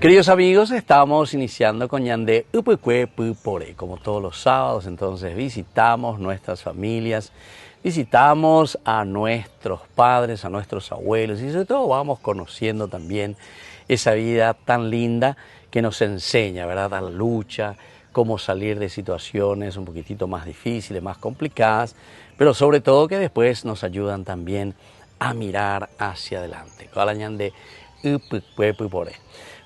Queridos amigos, estamos iniciando con Ñande Upecue Pupore. Como todos los sábados, entonces visitamos nuestras familias, visitamos a nuestros padres, a nuestros abuelos y sobre todo vamos conociendo también esa vida tan linda que nos enseña, ¿verdad?, a la lucha, cómo salir de situaciones un poquitito más difíciles, más complicadas, pero sobre todo que después nos ayudan también a mirar hacia adelante. Ñande Upecue Pupore.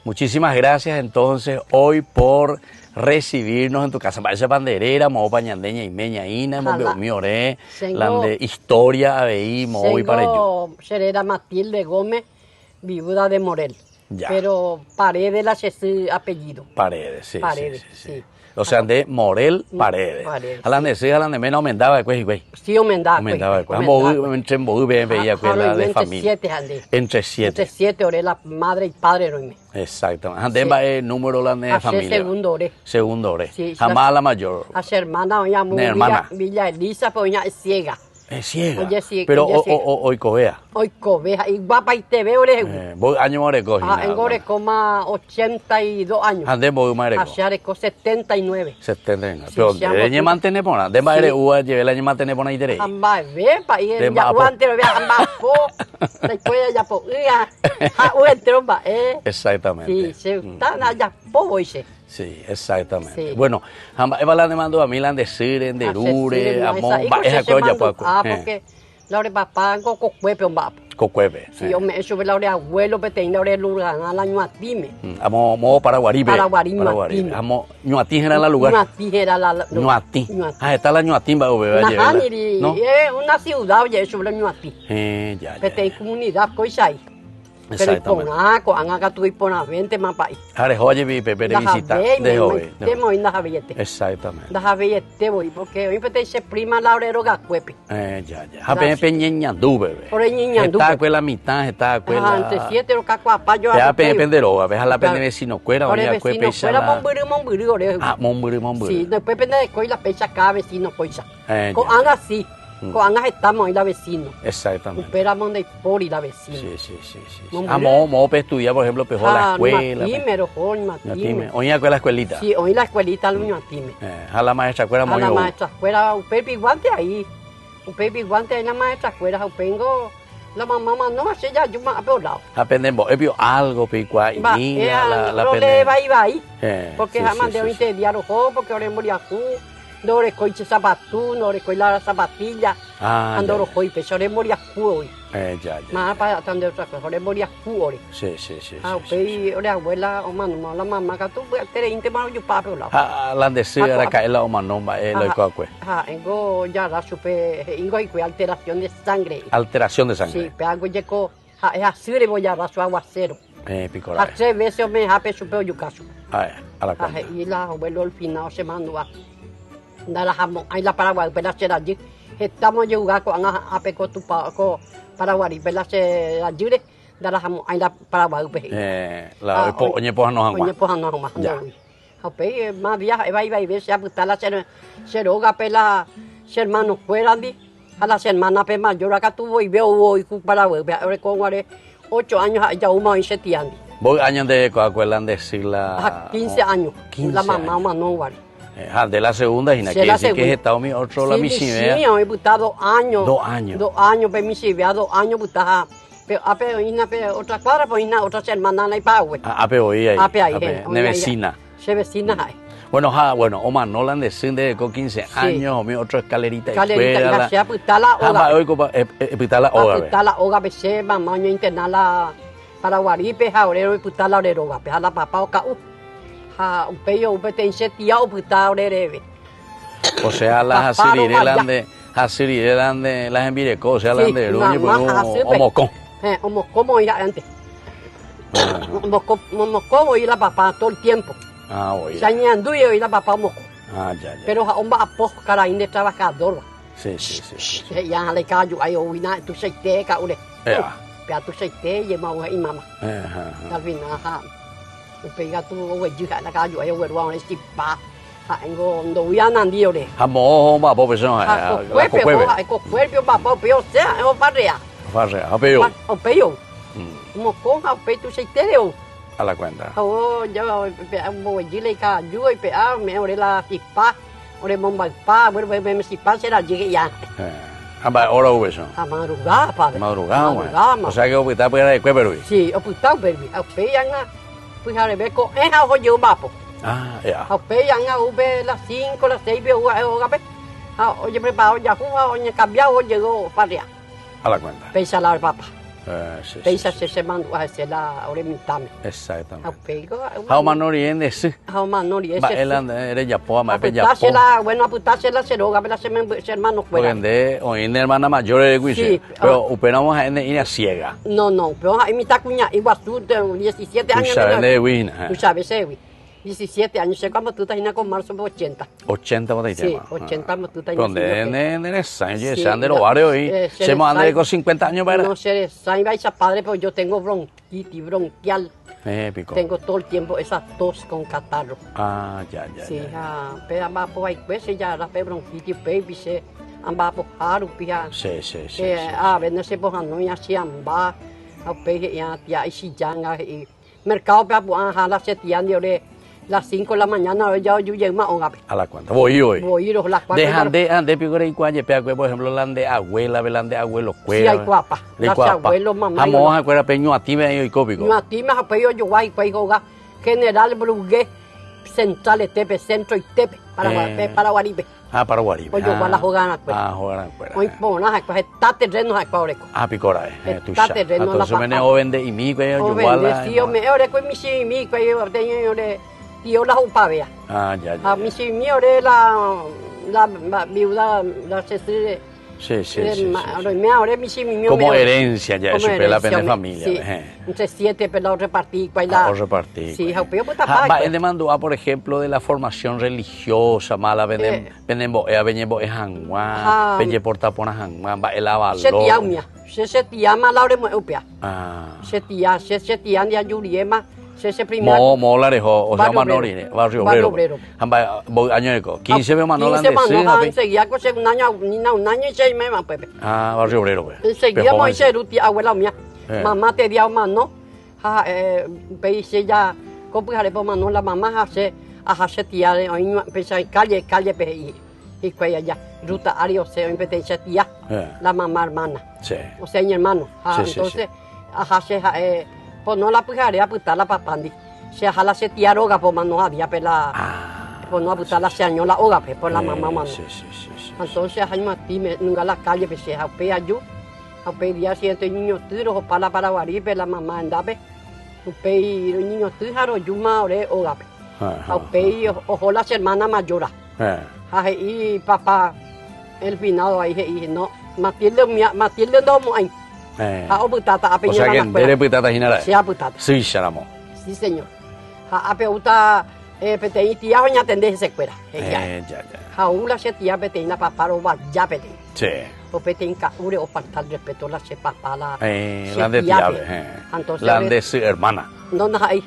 Muchísimas gracias entonces hoy por recibirnos en tu casa. Parece panderera, mo pañandeña y meña ina, mo miore, la de historia aveí, mo hoy para ello. Serera Matilde Gómez, viuda de Morel. Ya. Pero Paredes la su apellido. Paredes, sí. Paredes, Sí. O sea, de Morel Paredes. Hablan de sí, hablan de menos, aumentaba de güey. Sí, aumentaba. Entre en veía que la de familia. Entre siete. Entre siete, ore la madre y padre, roime. Exactamente. Ande va el número la de familia. Segundo ore. Segundo ore. Sí, jamás la mayor. A su hermana, oña muy Villa Elisa, pues oña es ciega. Es ciega. Oye, sí, pero hoy covea. Hoy covea. Y guapa y te veo, ore. Voy año moreco. En Orecoma 82 años. Ande voy moreco. Allá Oreco 79. 79. Pero de mantener pona. De madre ua lleve la mantener pona y tere. Amba ve pa y ya guante lo ve amba po. Después ya po. Tromba, Exactamente. Sí, se está allá po hoyse. Sí, exactamente. Sí. Bueno, eva la demando a mí la de Siren, de Rure, Amón, esa cosa Paco. Porque la hora papá con cocuepe un bap. Cocuepe. Sí, yo me sube la hora abuelo, pero la hora lugar al año atime. Amo mo para Guaribe. Para Guaribe. Amo ñuatí era la lugar. Ñuatí era la Ñuatí. Está la ñuatí va bebé allá. No. Es una ciudad, oye, sobre ñuatí. Ya. Pero hay comunidad coisa ahí. Pero con anga tu ipona 20 más país. Ahora oye vi pepe visita de hoy. Temo inda javete. Exactamente. Da javete voy porque hoy pete se prima laurero gacuepe. Ya. Jape peñeñandú bebé. Por ñeñandú. Está con la mitad, está con la entre 7 o cacuapa yo. Ya penderoga, ves a la pende vecino cuera o ya cuepe ya. Monburi ore. Monburi. Sí, después pende de coi la pecha cada vecino coisa. Con anga sí. Con anga estamos ahí la vecino. Exactamente. Esperamos de por y la vecina. Sí. Mo estudiar, por ejemplo, pejó la escuela. Matime. Oí a la escuelita. Sí, oí la escuelita al niño atime. A la maestra escuela muy. A la maestra escuela, un pepi guante ahí. Un pepi guante ahí la maestra escuela, pengo. La mamá no hace ya yo más apeolado. Aprenden vos, algo picua y la pende. Va ahí. Porque jamás de hoy te diario porque ahora moría tú. No recoiche zapatú, no recoila zapatilla. Ando rojoi, pesore moria hoy. Ya. Más para atender otra cosa, ore moria hoy. Sí. Pei, ore abuela, o mano, la mamá que tú tere inte mano yo pape la. La de ser era caela o manomba, lo icocue. Engo ya la supe, ingo y alteración de sangre. Alteración de sangre. Sí, pero algo lleco, es así de voy a su aguacero. Picora. A 3 veces me jape supe yo caso. A la cuenta. Y la abuelo al final se mandó a la jamón, ahí la Paraguay, pero se allí. Estamos llegando con a peco tu Paraguay, pero se allí da la jamón, ahí la Paraguay. La oñe poja no hangua. Oñe poja no hangua. Ape más viaja, va y ve se apuesta la se roga pela se hermano fuera di a la hermana pe mayor acá tuvo y veo hoy Paraguay, ahora con 8 años ya uno y 7 años. ¿Vos años de coacuelan de sigla? 15 años. 15 la mamá no vale. De la segunda, y quiere decir que estado mi otro la misivea. Sí, he butado 2 años. 2 años. 2 años, pero misivea 2 años butaja. Pero otra cuadra, pues otra hermana la ipague. Ape hoy ahí. Ape ahí. De vecina. Se vecina ahí. Bueno, Omar Nolan de Sinde con 15 años, o mi otro escalerita. Escalerita, y se apuesta la hoga. Apuesta la hoga. Apuesta la hoga, se mamá, internala para Guaripe, jaurero, y apuesta la oreroga. Peja la papá, oca, un pello, un petence tía o puta orerebe. O sea, las asirirelan de las envirecó, o sea, las de Ruñi por homocón. Homocón voy antes. Homocón voy la papá todo el tiempo. Oye. Se añandu y la papá homocón. Ya. Pero a un apos caraín de trabajador. Sí. Ya le callo, ahí oína, tú se te caure. Pero tú se te y mamá y mamá. Al final, pega tu güey la callo ahí güey vamos a decir pa engo ndo ya nandi ore amo ma po persona ko cuerpo papá pero sea o parrea apeo mo con a pe tu se tereo A la cuenta. Oh, yo voy y ka yo y pea me ore la tipa, ore bomba pa, bueno me sipa será llegue ya. Amba hora hueso. A madrugada, padre. Madrugada, o sea que está por ahí de Perú. Sí, oputa perbi. A peyanga pues a rebeco es a yo mapo. Ah, ya. A peyanga ube las 5, las 6 ve o gabe. Oye preparo ya juega, oye cambiado llegó para allá. A la cuenta. Pesa la papa. Sí. Pesa se mandó a hacer la ore mitame. Exactamente. A pego. How manori en ese. How manori Va el eres ya po, más pues ya po. Bueno, apuntarse la ceroga, pero se hermano fuera. Porque o en hermana mayor de Guise, pero operamos en ina ciega. No, pero ahí mi tacuña igual tú 17 años. Tú sabes de Guina. Tú sabes, 17 años, sé cuando tú estás en con marzo 80. 80 por ahí. Sí, 80 tú estás en. Donde en el Sánchez, se han de los barrios y se me han con 50 años, ¿verdad? No sé, Sánchez vais a padre, pero yo tengo bronquitis, bronquial. Épico. Tengo todo el tiempo esa tos con catarro. Ah, ya. Sí, pero amba por ahí, pues ya la bronquitis, baby, se amba por haru, pia. Sí. A ver, no sé por no ya si amba, a pegue ya y si ya y mercado para buan la setian de las 5 de la mañana ya yo llego más a la cuenta. Voy hoy. Voy ir las 4. Dejan de pico y cuaje, por ejemplo, la de abuela, la de abuelo, cuera. Sí, hay guapa. Las abuelos, mamá. Vamos a cuera peño a ti me y cópico. No a ti me apoyo yo guay, juega General Brugué, Central Tepe, Centro y Tepe, para Guaribe. Para Guaribe. Pues yo voy a la jugar jugar cuera. Hoy pona, pues está terreno a cuaureco. Picora, tú sabes. Entonces me ne vende y mi que yo igual. Sí, me oreco mi sí mi que yo tengo yo la upavea. Ya. A mi sí mi ore la viuda la sestre. Sí. Como herencia ya, eso es la pena familia. Sí. Entre 7 pero repartí, repartí. Sí, va en demanda, por ejemplo, de la formación religiosa, mala venimos es hanguán, peñe portapona hanguán, va el avalo. Se tía más la hora upea. Se tía de ayuriema. Molarejo, o sea, Manori, barrio obrero. Año de 15 veo Manola de enseguida con un año y 6 meses, Pepe. Barrio obrero, enseguida me dice abuela mía, mamá te dio mano, dice ya, copujare por mano la mamá hace tía, pesa calle, y cuella ya, ruta ario se impetencia tía, la mamá hermana. O sea, mi hermano. Entonces, hace pues no la pujaré a putar la papandi. Se jala se tía roga por mano había pela. Pues no a putar la señora la hoga por la mamá mano. Sí. Entonces hay más time nunca la calle pues se apea yo. Apea día siete niños tiros para Guaribe la mamá andabe. Apea los niños tiros yo más ore hoga. Apea ojo las hermanas mayores. Y papá el finado ahí y no Matilde no muy. O sea que en putata ginara. Sí, a putata. Sí, charamo. Sí, señor. A peuta petei tía doña tende se cuera. Ya. A una se tía petei na paparo va ya petei. Sí. O petei ka ure o faltar respeto la se papá la. La de tía. Entonces la de su hermana. No hay.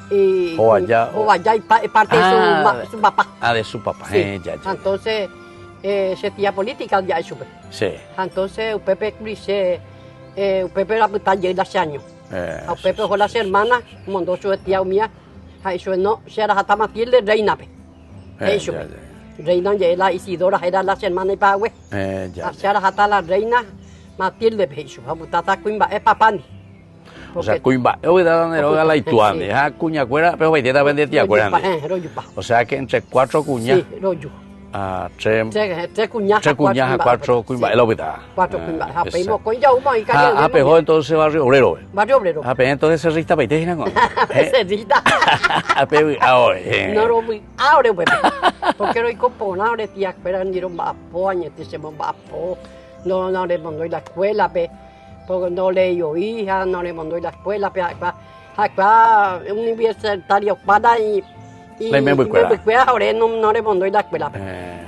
Y o allá y parte de su papá. De su papá. Ya. Entonces se tía política ya es súper. Sí. Entonces, Pepe dice, Pepe la puta ya hace años. A Pepe con las hermanas, mandó su tía mía, eso no, se era hasta Matilde, reina. Eso. Reina ya la Isidora, era las hermanas y Pagüe. Se era hasta la reina Matilde, eso. A puta está cuimba, es papani. O sea, cuimba, yo voy a dar la ituande, cuña cuera, pero voy a vender tía cuera. O sea que entre 4 cuñas. Sí, rollo. Tres cuñajas, 4 cuimbas, es lo que está. 4 cuimbas, pedimos con ya humo y caliente. Pejó entonces barrio obrero. Barrio obrero. Entonces se rista peiteja con. Se rista. Ahora. No lo vi, ahora pues. Porque no hay compona, ahora tía, esperan ir un vapo, añete se un vapo. No le mandó a la escuela, porque no le dio hija, no le mandó a la escuela, acá universitario para y la escuela ahora no le mandó a la escuela.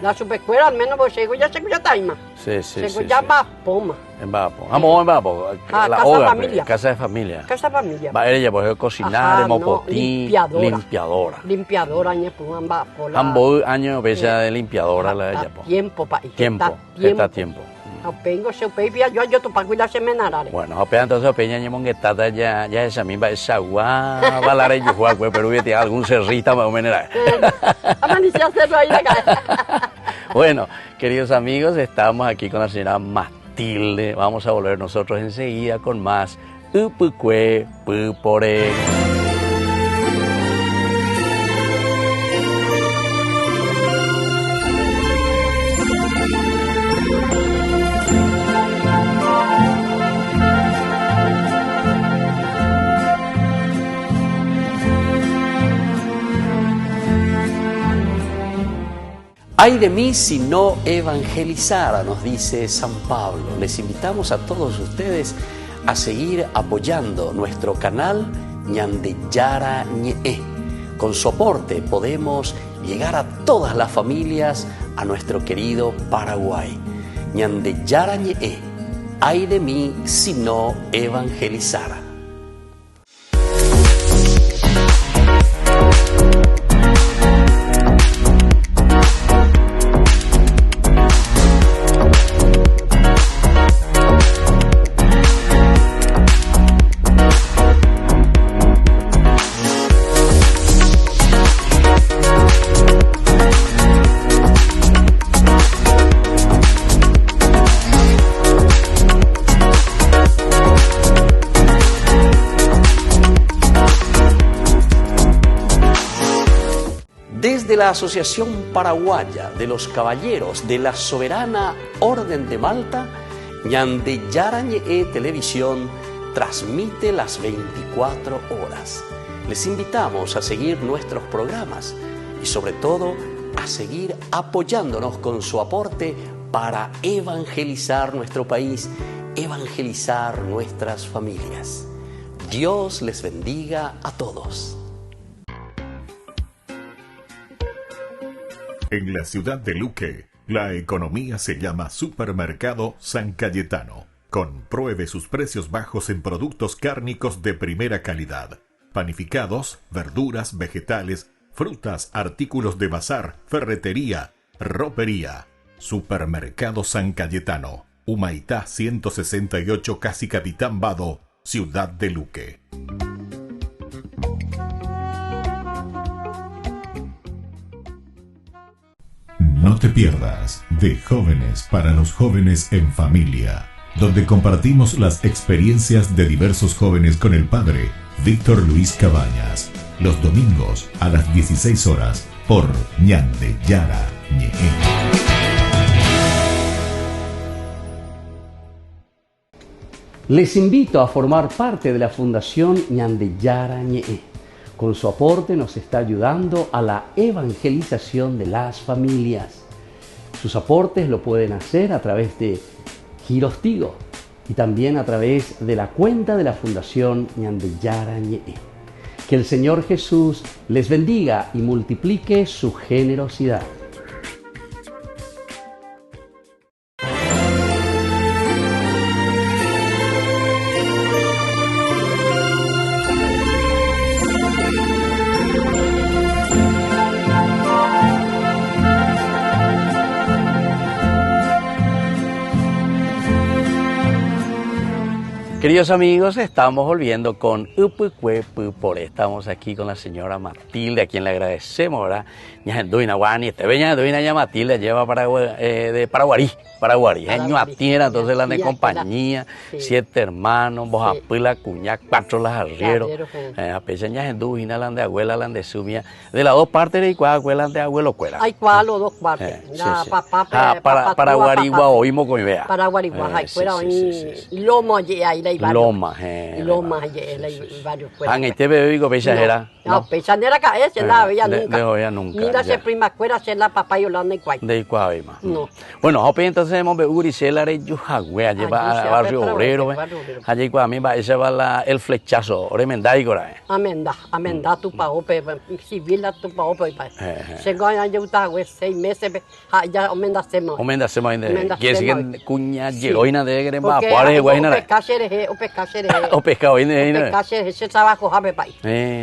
La superescuela al menos pues ya se escucha taima. Sí. Ya va poma. En Vapo. En Vapo. Casa de familia. Casa de familia. Va ella pues cocinar, mopotín, limpiadora. Limpiadora año pues en Vapo. Ambos años pesa de limpiadora la ella pues. Tiempo para Tiempo. Apengo se pepia yo tu pacuila se menarare. Bueno, opea entonces opeña ñemonguetata ya esa misma esa gua balare yuhua pues pero tiene algún cerrita más o menos. Amaneció hacerlo ahí acá. Bueno, queridos amigos, estamos aquí con la señora Matilde. Vamos a volver nosotros enseguida con más Upukwe Pupore. Ay de mí si no evangelizara, nos dice San Pablo. Les invitamos a todos ustedes a seguir apoyando nuestro canal Ñandeyara Ñe'e. Con su aporte podemos llegar a todas las familias a nuestro querido Paraguay. Ñandeyara Ñe'e. Ay de mí si no evangelizara. Desde la Asociación Paraguaya de los Caballeros de la Soberana Orden de Malta, Ñandeyara Ñe'e Televisión transmite las 24 horas. Les invitamos a seguir nuestros programas y sobre todo a seguir apoyándonos con su aporte para evangelizar nuestro país, evangelizar nuestras familias. Dios les bendiga a todos. En la ciudad de Luque, la economía se llama Supermercado San Cayetano. Compruebe sus precios bajos en productos cárnicos de primera calidad. Panificados, verduras, vegetales, frutas, artículos de bazar, ferretería, ropería. Supermercado San Cayetano, Humaitá 168, Casi Capitán Vado, ciudad de Luque. No te pierdas de Jóvenes para los Jóvenes en Familia, donde compartimos las experiencias de diversos jóvenes con el padre Víctor Luis Cabañas, los domingos a las 16 horas por Ñandeyara Ñe'e. Les invito a formar parte de la Fundación Ñandeyara Ñe'e. Con su aporte nos está ayudando a la evangelización de las familias. Sus aportes lo pueden hacer a través de Giros Tigo y también a través de la cuenta de la Fundación Ñandeyara Ñe'e. Que el Señor Jesús les bendiga y multiplique su generosidad. Queridos amigos, estamos volviendo con Upukwe Pupore. Estamos aquí con la señora Matilde, a quien le agradecemos, ¿verdad? Ñajenduina Guani, Ñajenduina ya Matilde lleva de Paraguarí. Año a tierra, entonces la de compañía, 7 hermanos, Bojapila, Cuñac, 4 las arrieros. A pesar Ñajenduina, la de abuela, la de sumia. De las dos partes de Icua, abuela, de abuelo, cuela. Hay cuál o dos partes. Paraguarí, oímos con idea. Paraguarí, hay fuera Loma, ahí la iba. Loma, Loma, ahí varios fuera. Ah, este bebé digo pechajera. No, pechanera cae, se la veía nunca. De nunca. Mira, se prima cuera, se la papá y Holanda y cuay. De Icua, más. No. Bueno, entonces hemos visto Uricela, Yuhagüe, allí va a Barrio Obrero, allí a mí va, ese va el flechazo, Oremenda y Cora. Amenda, tu pa ope, civil tu pa ope. Se gana yo ta 6 meses, ya Omenda sema. Omenda sema, que es que cuña heroína de Gremba, Pare, Guayna. O pescadores, o pescado, ese trabajo jabe pai.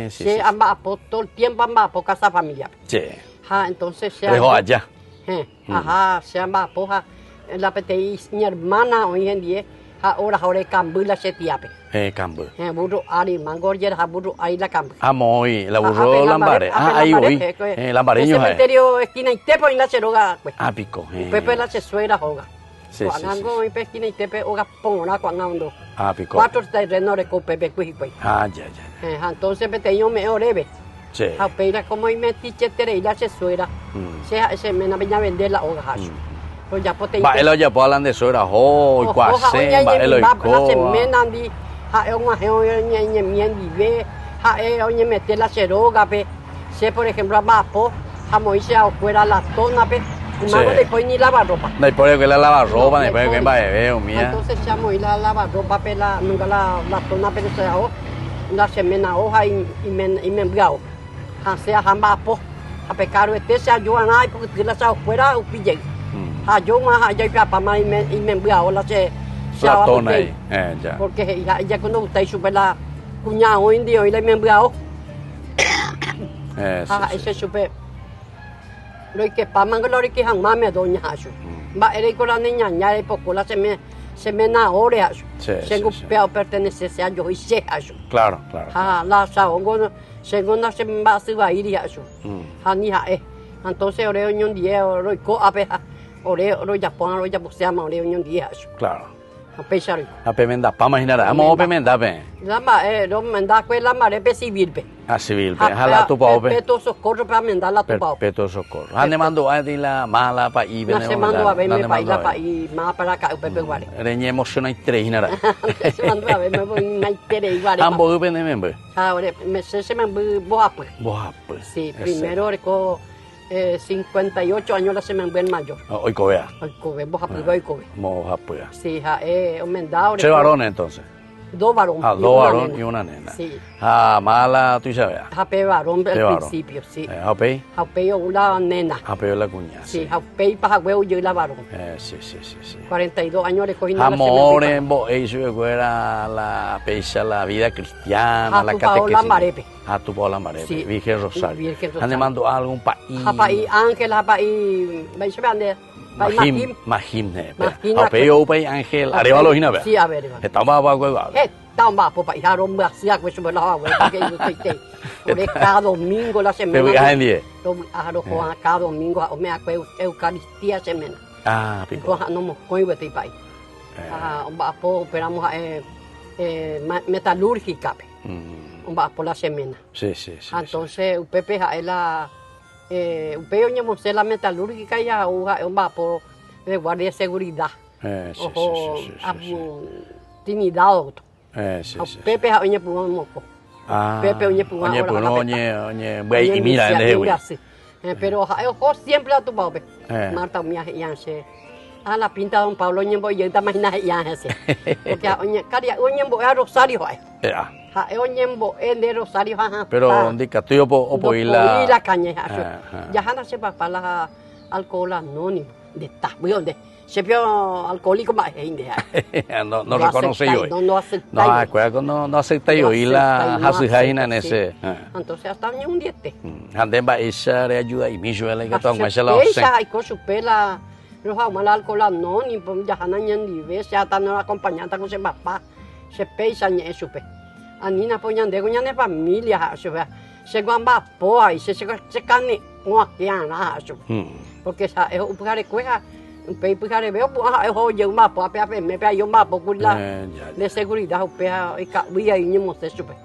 Sí. Se amba todo el tiempo amba por casa familiar. Sí. Entonces se Dejo allá. Se amba poja. La PTI, mi hermana hoy en día, ahora cambula se tiape. Cambu. Burro ari, mangorjer, burro ahí la cambula. Moi, la burro Lambaré. Ahí hoy. Lambareño. El cementerio esquina y tepo en la cheroga. Pico. Pepe la chesuera joga. Sí, Cuando en esquina y tepe hoga pongona cuando. Pico. 4 terrenos con Pepe cuico. Ya. Entonces PTI me orebe. Sí. A peira como y me tichetere y la chesuera. Se me venía a vender la hoga. Ya potente. Va elo ya po hablan de suegra hoy cuase va elo la semana di ha un ajeo ñe miendi ve ha oñe meter la cheroga pe se por ejemplo abajo a moise afuera la tona pe no le pone ni lavar ropa. No hay por que la lavar ropa, no hay por que va bebé mía. Entonces se moise la lavar ropa pe la nunca la tona pe se hago la semana hoja y me enviado. Ha sea hamba po a pecado este se ayuda nada porque la sa afuera o pille. Yo más allá y papá más y me envió la se la tona ahí, ya. Porque ya cuando usted sube la cuñada hoy en día y le me envió ese sube lo que paman lo que han mame doña asu va era con la niña ya de poco la se me naore asu se gupeo pertenece a yo y se asu claro la saongo segunda se va a subir asu ni entonces oreo un día oro co abeja oro ya pon oro ya se llama oreo un día claro a pesar a pemenda pa imaginar vamos a pemenda pe la no menda que la mare pe civil pe a civil pe jala tu pao pe peto socorro para mendar la tu pao peto socorro ande mando a di la mala pa i bene se mando a ver me pa la pa i más para acá pepe guare reñe emociona y tres inara se mando a ver me voy mai tere guare ambo bene membe ahora me se me boap sí primero reco 58 años la se me ven mayor. Hoy cobea. Hoy cobe, vos apoyas hoy cobe. Vos apoyas. Sí, aumentado. 3 varones entonces. 2 varones. 2 varones y una nena. Sí. Mala, tú sabes. Jape varón al principio, sí. Jape. Jape una nena. Jape la cuña. Sí, jape para huevo yo y la varón. Sí. 42 años le cogí nada. Amor en vos, eso era la pecha, la vida cristiana, la catequesis. A tu Paola Marepe, sí. Virgen Rosario. ¿Han mandado algún país? País Ángel, país, vais a ver, Mahim, Apeo país Ángel, Arevalo Hina, sí, a ver. Estamos abajo. Estamos abajo, país Arom García, que eso me lo hago, porque cada domingo la semana. Te viajas en 10. Cada domingo me acuerdo Eucaristía semana. Pico. No me acuerdo de este país. Operamos metalúrgica. Va por la semana. Sí. Entonces, Pepe es la Pepe oñemos la metalúrgica ya va por de guardia de seguridad. Sí. Intimidado. Pepe oñe puno moco. Pepe oñe puno oñe y mira pero ojo siempre a tu papá. Marta mía ya se a la pinta don Pablo oñe voy yo imagina ya ese. Porque oñe caria oñe voy a Rosario. En Rosario, pero indica tú o la caña ya no se va para la alcohol anónimo de tabu donde se vio alcohólico más gente no reconoce yo no acepta no acepta yo y la hasujaina en ese entonces hasta un diete anden va esa le ayuda y mi yo le que todo más la esa hay con su pela los mal alcohol anónimo ya hanan ni ve se atan acompañante con su papá se pesa ni eso Anina poñan de guñane familia, se guamba poa y se cani guaquiana, porque esa es un pujare cueja, un pujare veo, oye, un mapa, me pega yo mapa, la de seguridad, pega y cabía y no se supe.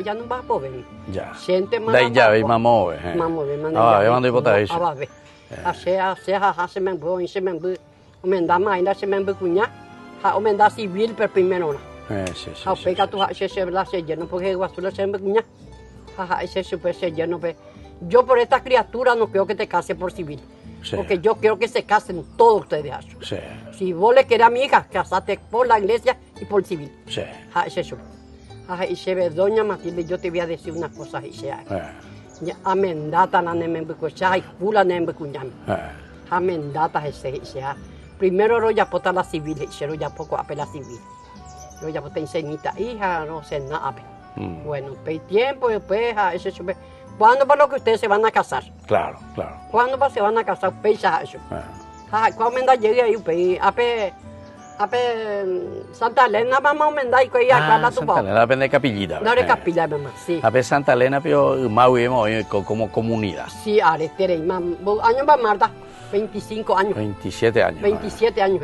Ya no va a poder. Ya. Siente más. De ya, y mamó, ya mando hipoteca eso. Se me voy, se me voy, me da más, se me voy cuña, me da civil per primero. Sí. Pega tu se la se lleno porque guasula se me cuña. Ese super se lleno. Yo por esta criatura no quiero que te case por civil. Sí. Porque yo quiero que se casen todos ustedes. Sí. Si vos le querés a mi hija, casate por la iglesia y por civil. Sí. Ese super. Y se ve, doña Matilde, yo te voy a decir una cosa. Amendata na nemembecocha y jula nembecuñam. Amendata ese. Primero lo ya pota la civil, y lo ya poco apela civil. Yo ya te enseñita, hija, no sé nada. Bueno, tiempo después, ese sube. ¿Cuándo para lo que ustedes se van a casar? Claro. ¿Cuándo se van a casar? Pesa eso. cuando me da llegué ahí, pues, Santa Elena, vamos a aumentar y que ya acá la Santa tupa. Elena depende de capillita. No eres capilla, mamá, sí. A Santa Elena, pero más bien como comunidad. Sí, ahora estaré, mamá. Años va Marta, 25 años. 27 años. 27 años,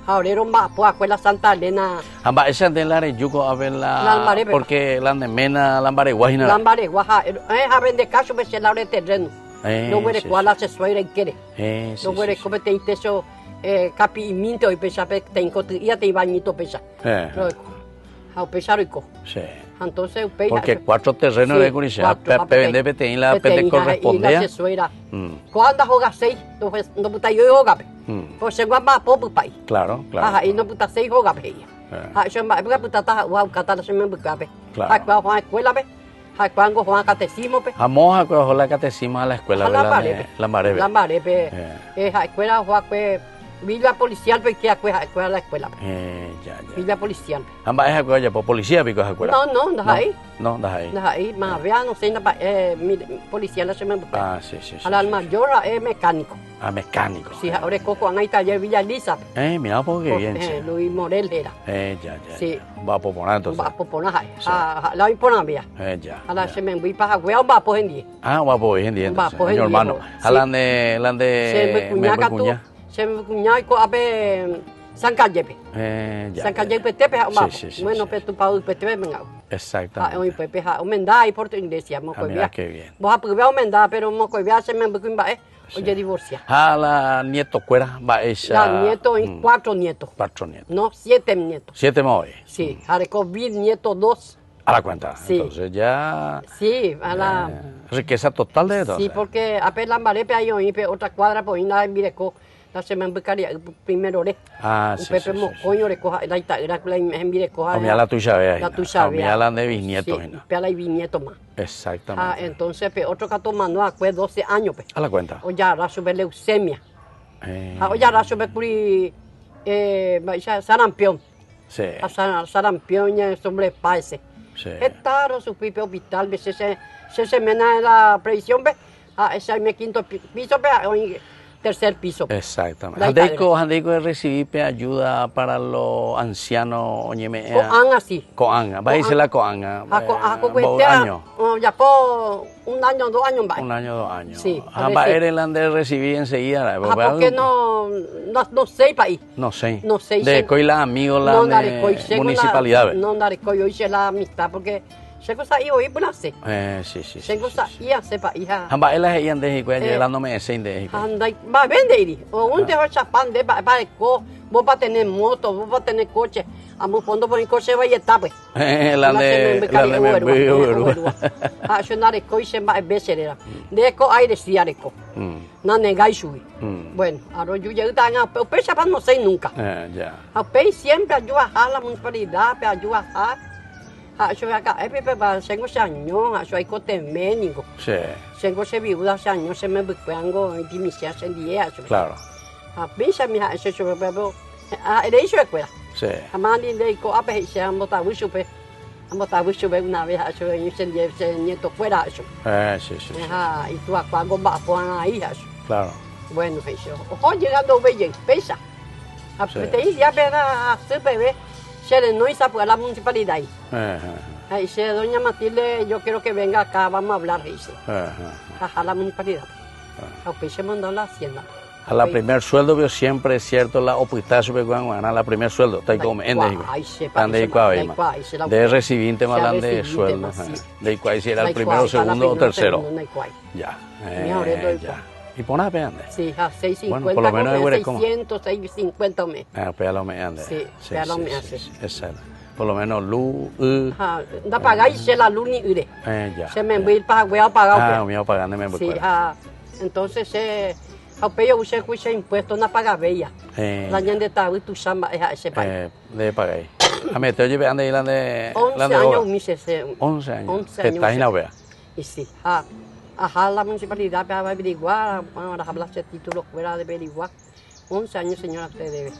ahora era va, pues, escuela Santa Elena. Amba, esa de la yuco a ver Lambaré, porque la de Mena, Lambaré, Guajina. Lambaré, Guaja, a vender cacho, me se la hora de terreno. No huele cuál hace suegra y quiere. No huele como te eso. Capi y minto y pesa pe tengo ya te bañito pesa. A pesar y Sí. Entonces porque 4 terrenos de Curitiba, vende peteín la pete correspondía. Cuando juega 6, no puta yo juega. Pues se va más poco pai. Claro, claro. Y no puta 6 juega pe. Yo me puta ta wow catala se me buca pe. Claro. Juega escuela pe. Cuando juega catecismo pe. Vamos a coger la catecismo a la escuela de Lambaré pe. Escuela juega pe. Villa policial, porque que a la escuela. Ya. Villa policial. Amba es aquella por policía pico esa escuela. No, deja ahí. No, deja ahí. Deja ahí, más vea, no sé, policial se me busca. Ah, sí. A la mayor es mecánico. Ah, mecánico. Sí, ahora es coco, ahí taller Villa Elisa. Mira, porque bien. Luis Morel era. Ya. Sí. Va a poponar entonces. Va a poponar ahí. La impona vía. Ya. A la se me voy para jugar, va a poner en día. Ah, va a poner en día entonces. Mi hermano. A la de se me cuñaba a ver San Callepe. San Callepe tepe bueno, pero tu pau tepe venga. Exactamente. Hoy pepe aumentar y por tu iglesia, mo mira qué bien. Vos a poder aumentar, pero mo coivia se me buquin ba oye divorcia. La nieto cuera va ella. La nieto y 4 nietos. 4 nietos. No, 7 nietos. 7 más hoy. Sí, areco nieto 2. A la cuenta. Sí. Entonces ya. Sí, a la riqueza total de todo. Sí, porque apenas la marepe hay otra cuadra por ir a Mireco. La se me buscaría primero le. Sí. Pepe mocoño le coja la era la en Mireco. Mira la tuya vea. La tuya vea. Mira la de bisnietos. Sí, pela y bisnietos más. Exactamente. Entonces otro que tomando fue 12 años pe. A la cuenta. O ya raso de leucemia. O ya raso de curi sarampión. Sí. Sarampión ya sobre paese. Sí. Estaro su pipe hospital, se mena la previsión, ese me quinto piso, tercer piso. Exactamente. Handeiko recibí ayuda para los ancianos, oñeme. Coan así. Coan, va a decir la coan. Año. Ya por 1 año, 2 años. 1 año, 2 años. Sí. Va a ir de recibir enseguida. Porque no sé país. No sé. No sé. De coila amigos la municipalidad. No, daré coyo hice la amistad porque se cosa iba a nace. Sí. Se cosa ia sepa hija. Amba ela ian de hijo llevándome ese de hijo. Anda, va a vender. O un de chapán de para vos va a tener moto, vos va a tener coche. A mu fondo por el coche va a estar pues. La de yo no haré coche más veces. De eco aire sí haré co. No negáis subir. Bueno, ahora yo ya están a pesa para no sé nunca. Ya. A pei siempre ayuda a la municipalidad, ayuda a yo acá, tengo años, yo hay coteménico. Sí. Tengo se viuda años, se me buscango y dimisión en día. Claro. A pesa mi hace yo bebo. Era eso escuela. Sí. A mani de co a pe se han botado supe. Han botado supe una vez a yo en ese nieto fuera eso. Sí. Y tú a cuando va a poner ahí eso. Claro. Bueno, eso. Ojo llegando bella, pesa. A te ya verá a ser bebé. Se le no hizo por la municipalidad. Dice, doña Matilde, yo quiero que venga acá, vamos a hablar, dice. A la municipalidad. A usted se mandó a la hacienda. A la primer sueldo veo siempre es cierto la oportunidad sobre cuando la primer sueldo. Está como en de recibir tema de sueldo. De cuál si era el primero, segundo o tercero. Ya. ¿Y por nada peande? Sí, a 650. Bueno, por lo menos es 600, 650 mes. Pégalo me ande. Sí, pégalo me hace. Exacto. Por lo menos luz. Da pagáis se la luz ni ire. Ya. Se me voy a pagar. Me voy pagando me voy. Sí, entonces a peyo usted cuida impuestos na paga bella. La gente está tu chamba ese país. De pagar. A mí te lleve ande y la de 11 años mi 11 años. Está en la vea. Y sí, la municipalidad va a averiguar, ahora hablar ese título fuera de averiguar. 11 años, señora, usted debe.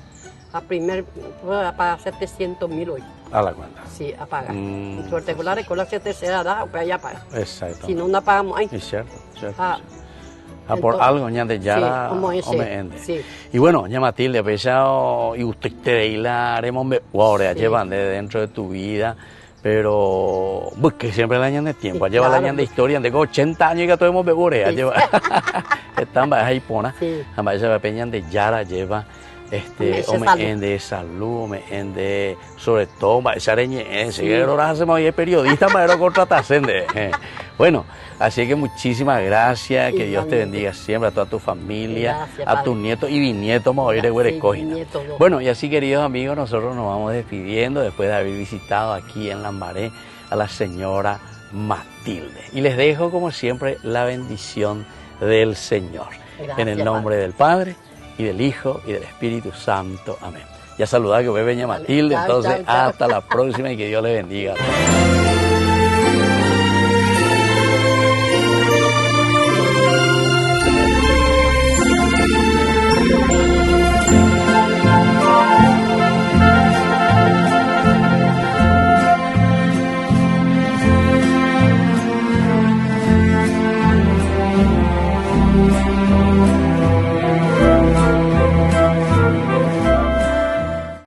A primer, a pagar 700.000 hoy. A la cuenta. Sí, a pagar. En su particular, con la tercera edad, pues allá paga. Exacto. Si no, no pagamos ahí. Es cierto. por Entonces, algo ñande yara sí, como ese, ome ende. sí. Y bueno, ya Matilde, pesado y usted te la haremos ahora Sí. llevan de dentro de tu vida, pero pues, que siempre la ñande tiempo, Sí, lleva la claro, ñande pues. historia, de 80 años que tuvimos beburea, Sí. lleva están ahí pona, Sí. jamás se peñan de yara lleva Ese ome salud. ende salud, me ende sobre todo esa areñe, Sí. que ahora hacemos hoy periodista, pero contratasen de. Bueno, así que muchísimas gracias, que Dios te Igualmente. bendiga siempre a toda tu familia, Gracias, a tus Padre. nietos y bisnietos, vamos a ir de Sí, Huerecojina. bisnietos, yo. Bueno, y así queridos amigos, nosotros nos vamos despidiendo después de haber visitado aquí en Lambaré a la señora Matilde. Y les dejo como siempre la bendición del Señor. Gracias, En el nombre del Padre y del Hijo y del Espíritu Santo. Amén. Ya saludar que ve Beña Vale, Matilde, chao, entonces chao, chao. hasta la próxima y que Dios le bendiga.